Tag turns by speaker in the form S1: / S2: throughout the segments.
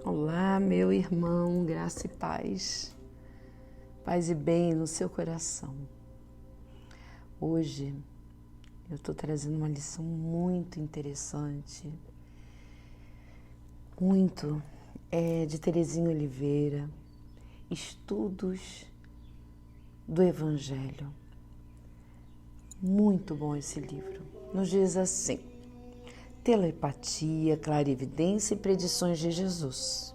S1: Olá, meu irmão, graça e paz, paz e bem no seu coração. Hoje eu estou trazendo uma lição muito interessante, de Terezinha Oliveira, Estudos do Evangelho. Muito bom esse livro. Nos diz assim: telepatia, clarividência e predições de Jesus.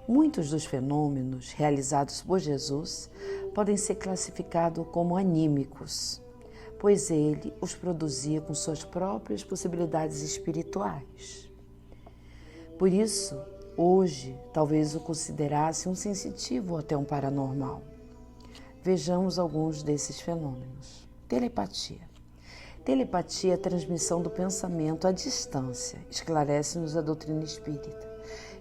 S1: Muitos dos fenômenos realizados por Jesus podem ser classificados como anímicos, pois ele os produzia com suas próprias possibilidades espirituais. Por isso, hoje, talvez o considerasse um sensitivo ou até um paranormal. Vejamos alguns desses fenômenos. Telepatia. Telepatia é a transmissão do pensamento à distância. Esclarece-nos a doutrina espírita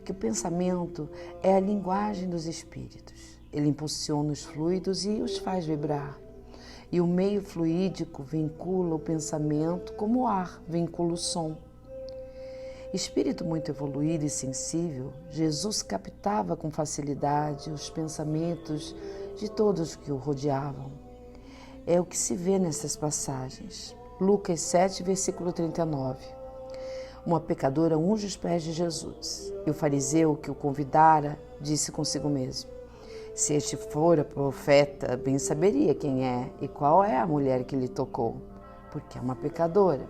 S1: que o pensamento é a linguagem dos espíritos. Ele impulsiona os fluidos e os faz vibrar. E o meio fluídico vincula o pensamento como o ar vincula o som. Espírito muito evoluído e sensível, Jesus captava com facilidade os pensamentos de todos que o rodeavam. É o que se vê nessas passagens. Lucas 7, versículo 39. Uma pecadora unge os pés de Jesus, e o fariseu que o convidara disse consigo mesmo: se este fora profeta, bem saberia quem é e qual é a mulher que lhe tocou, porque é uma pecadora.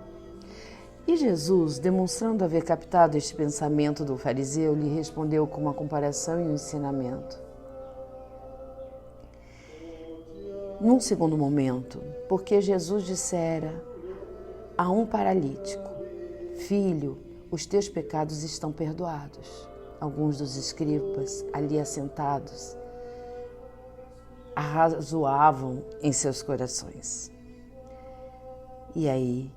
S1: E Jesus, demonstrando haver captado este pensamento do fariseu, lhe respondeu com uma comparação e um ensinamento. Num segundo momento, porque Jesus dissera a um paralítico: filho, os teus pecados estão perdoados. Alguns dos escribas ali assentados arrazoavam em seus corações. E aí,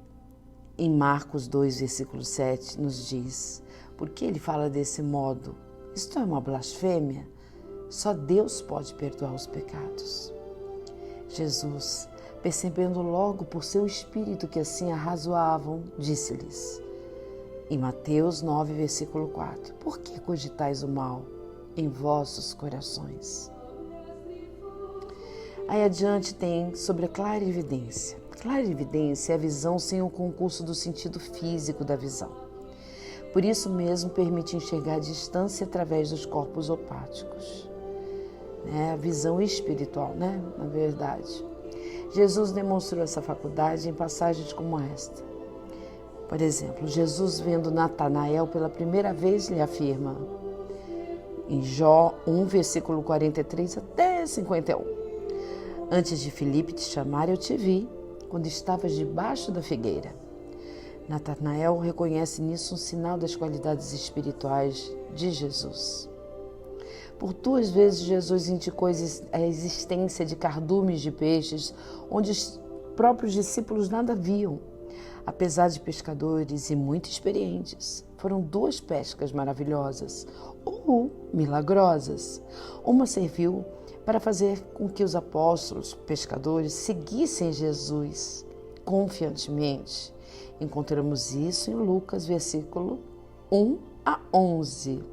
S1: em Marcos 2, versículo 7, nos diz: por que ele fala desse modo? Isto é uma blasfêmia? Só Deus pode perdoar os pecados. Jesus, percebendo logo por seu espírito que assim arrazoavam, disse-lhes, em Mateus 9, versículo 4, por que cogitais o mal em vossos corações? Aí adiante tem sobre a clarividência. Clarividência é a visão sem o concurso do sentido físico da visão. Por isso mesmo permite enxergar a distância através dos corpos opáticos. A visão espiritual, na verdade. Jesus demonstrou essa faculdade em passagens como esta. Por exemplo, Jesus, vendo Natanael pela primeira vez, lhe afirma, em Jó 1, versículo 43 até 51. Antes de Filipe te chamar, eu te vi, quando estavas debaixo da figueira. Natanael reconhece nisso um sinal das qualidades espirituais de Jesus. Por 2 vezes, Jesus indicou a existência de cardumes de peixes, onde os próprios discípulos nada viam. Apesar de pescadores e muito experientes, foram 2 pescas maravilhosas ou milagrosas. Uma serviu para fazer com que os apóstolos, pescadores, seguissem Jesus confiantemente. Encontramos isso em Lucas, versículo 1 a 11.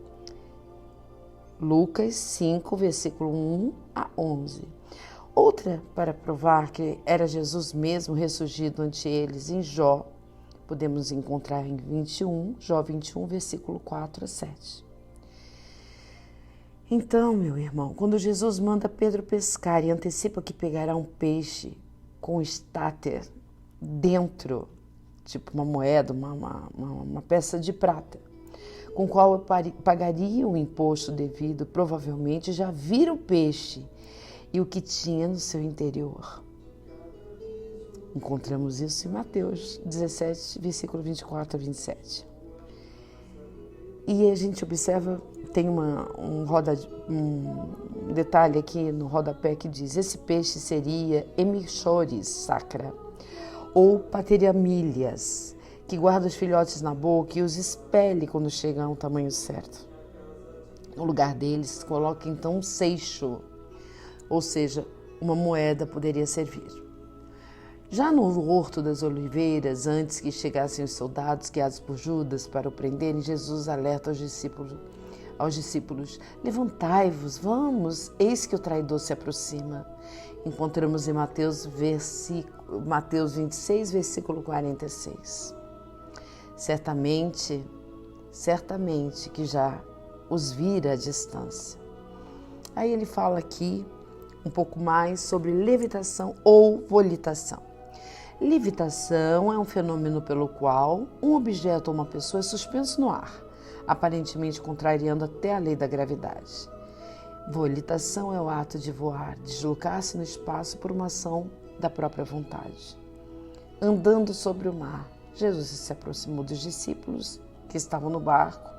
S1: Lucas 5, versículo 1 a 11. Outra para provar que era Jesus mesmo ressurgido ante eles em Jó, podemos encontrar em Jó 21, versículo 4 a 7. Então, meu irmão, quando Jesus manda Pedro pescar e antecipa que pegará um peixe com estáter dentro, tipo uma moeda, uma peça de prata, com o qual pagaria o imposto devido, provavelmente já vira o peixe e o que tinha no seu interior. Encontramos isso em Mateus 17, versículo 24 a 27. E a gente observa, tem um detalhe aqui no rodapé que diz, esse peixe seria Hemichores sacra, ou Pateriamílias, que guarda os filhotes na boca e os expele quando chegam ao tamanho certo. No lugar deles, coloca então um seixo, ou seja, uma moeda poderia servir. Já no Horto das Oliveiras, antes que chegassem os soldados guiados por Judas para o prenderem, Jesus alerta os discípulos aos discípulos: levantai-vos, vamos, eis que o traidor se aproxima. Encontramos em Mateus 26, versículo 46. Certamente que já os vira à distância. Aí ele fala aqui um pouco mais sobre levitação ou volitação. Levitação é um fenômeno pelo qual um objeto ou uma pessoa é suspenso no ar, aparentemente contrariando até a lei da gravidade. Volitação é o ato de voar, deslocar-se no espaço por uma ação da própria vontade. Andando sobre o mar, Jesus se aproximou dos discípulos que estavam no barco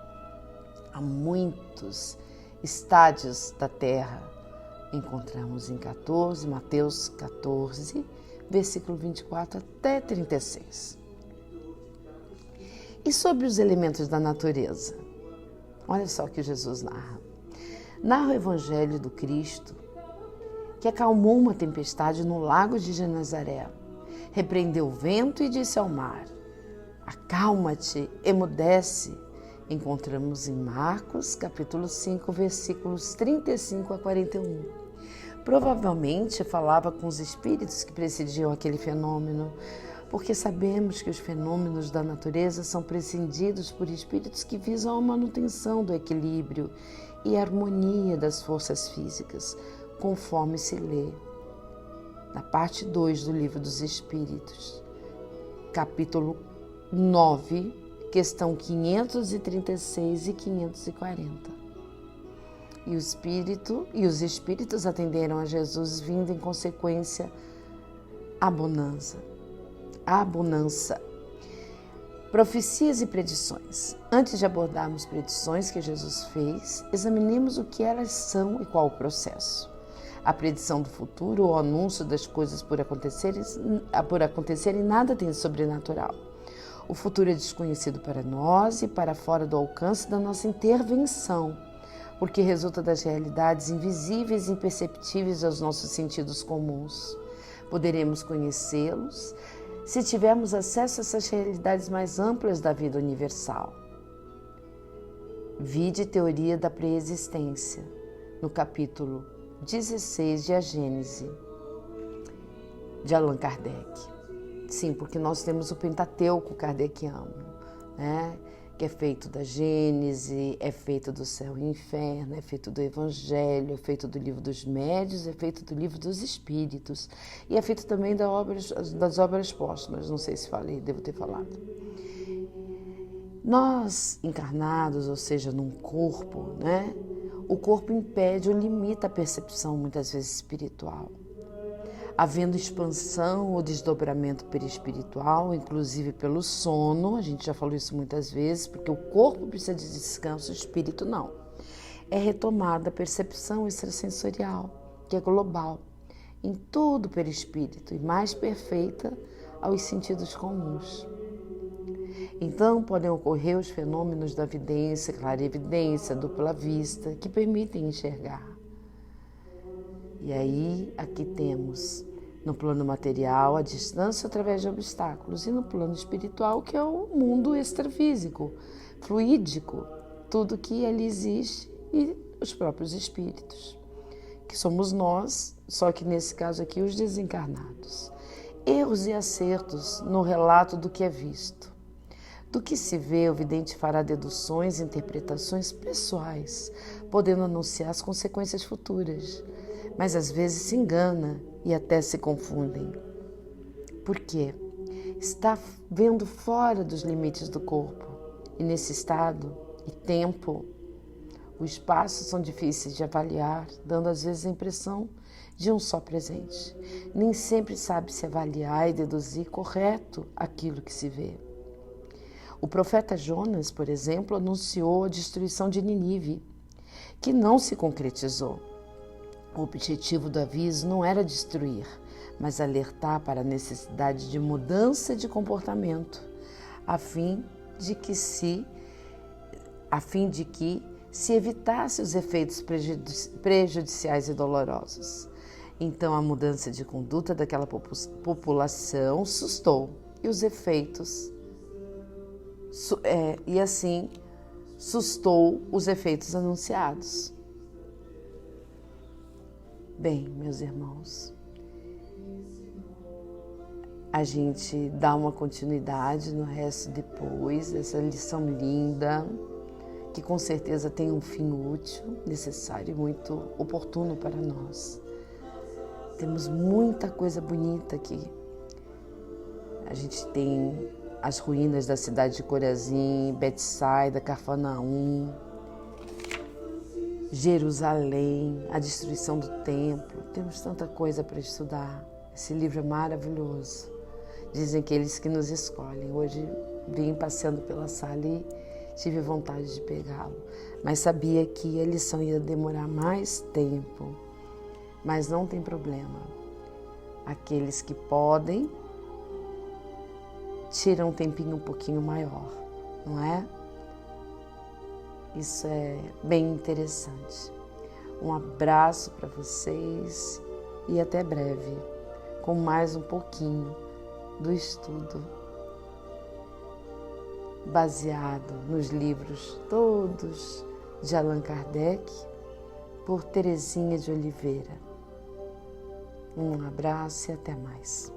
S1: a muitos estádios da terra. Encontramos em Mateus 14, versículo 24 até 36. E sobre os elementos da natureza? Olha só o que Jesus narra. Narra o Evangelho do Cristo, que acalmou uma tempestade no lago de Genezaré. Repreendeu o vento e disse ao mar: acalma-te, emudece. Encontramos em Marcos, capítulo 5, versículos 35 a 41. Provavelmente falava com os espíritos que presidiam aquele fenômeno, porque sabemos que os fenômenos da natureza são presididos por espíritos que visam a manutenção do equilíbrio e harmonia das forças físicas, conforme se lê na parte 2 do Livro dos Espíritos, capítulo 9, questão 536 e 540. E os espíritos atenderam a Jesus, vindo em consequência a bonança. Profecias e predições. Antes de abordarmos predições que Jesus fez, examinemos o que elas são e qual o processo. A predição do futuro ou o anúncio das coisas por acontecerem nada tem de sobrenatural. O futuro é desconhecido para nós e para fora do alcance da nossa intervenção, porque resulta das realidades invisíveis e imperceptíveis aos nossos sentidos comuns. Poderemos conhecê-los se tivermos acesso a essas realidades mais amplas da vida universal. Vide Teoria da Preexistência, no capítulo 16 de A Gênese, de Allan Kardec. Sim, porque nós temos o Pentateuco kardeciano, né? Que é feito da Gênese, é feito do céu e inferno, é feito do Evangelho, é feito do Livro dos Médiuns, é feito do Livro dos Espíritos e é feito também das obras póstumas, não sei se falei, devo ter falado. Nós, encarnados, ou seja, num corpo, né? O corpo impede ou limita a percepção, muitas vezes espiritual. Havendo expansão ou desdobramento perispiritual, inclusive pelo sono, a gente já falou isso muitas vezes, porque o corpo precisa de descanso, o espírito não. É retomada a percepção extrasensorial, que é global, em todo o perispírito e mais perfeita aos sentidos comuns. Então, podem ocorrer os fenômenos da vidência, clarevidência, dupla vista, que permitem enxergar. E aí, aqui temos, no plano material, a distância através de obstáculos, e no plano espiritual, que é o mundo extrafísico, fluídico, tudo que ali existe, e os próprios espíritos, que somos nós, só que nesse caso aqui, os desencarnados. Erros e acertos no relato do que é visto. Do que se vê, o vidente fará deduções e interpretações pessoais, podendo anunciar as consequências futuras. Mas às vezes se engana e até se confundem. Por quê? Está vendo fora dos limites do corpo. E nesse estado e tempo, o espaço são difíceis de avaliar, dando às vezes a impressão de um só presente. Nem sempre sabe-se avaliar e deduzir correto aquilo que se vê. O profeta Jonas, por exemplo, anunciou a destruição de Nínive, que não se concretizou. O objetivo do aviso não era destruir, mas alertar para a necessidade de mudança de comportamento, a fim de que se evitasse os efeitos prejudiciais e dolorosos. Então, a mudança de conduta daquela população sustou, e os efeitos, e assim sustou os efeitos anunciados. Bem, meus irmãos, a gente dá uma continuidade no resto depois, essa lição linda, que com certeza tem um fim útil, necessário e muito oportuno para nós. Temos muita coisa bonita aqui. A gente tem as ruínas da cidade de Corazim, Betsaida, Cafarnaum, Jerusalém, a destruição do templo. Temos tanta coisa para estudar. Esse livro é maravilhoso. Dizem que eles que nos escolhem. Hoje vim passeando pela sala e tive vontade de pegá-lo. Mas sabia que a lição ia demorar mais tempo. Mas não tem problema. Aqueles que podem, tiram um tempinho um pouquinho maior, não é? Isso é bem interessante. Um abraço para vocês e até breve, com mais um pouquinho do estudo baseado nos livros todos de Allan Kardec, por Terezinha de Oliveira. Um abraço e até mais.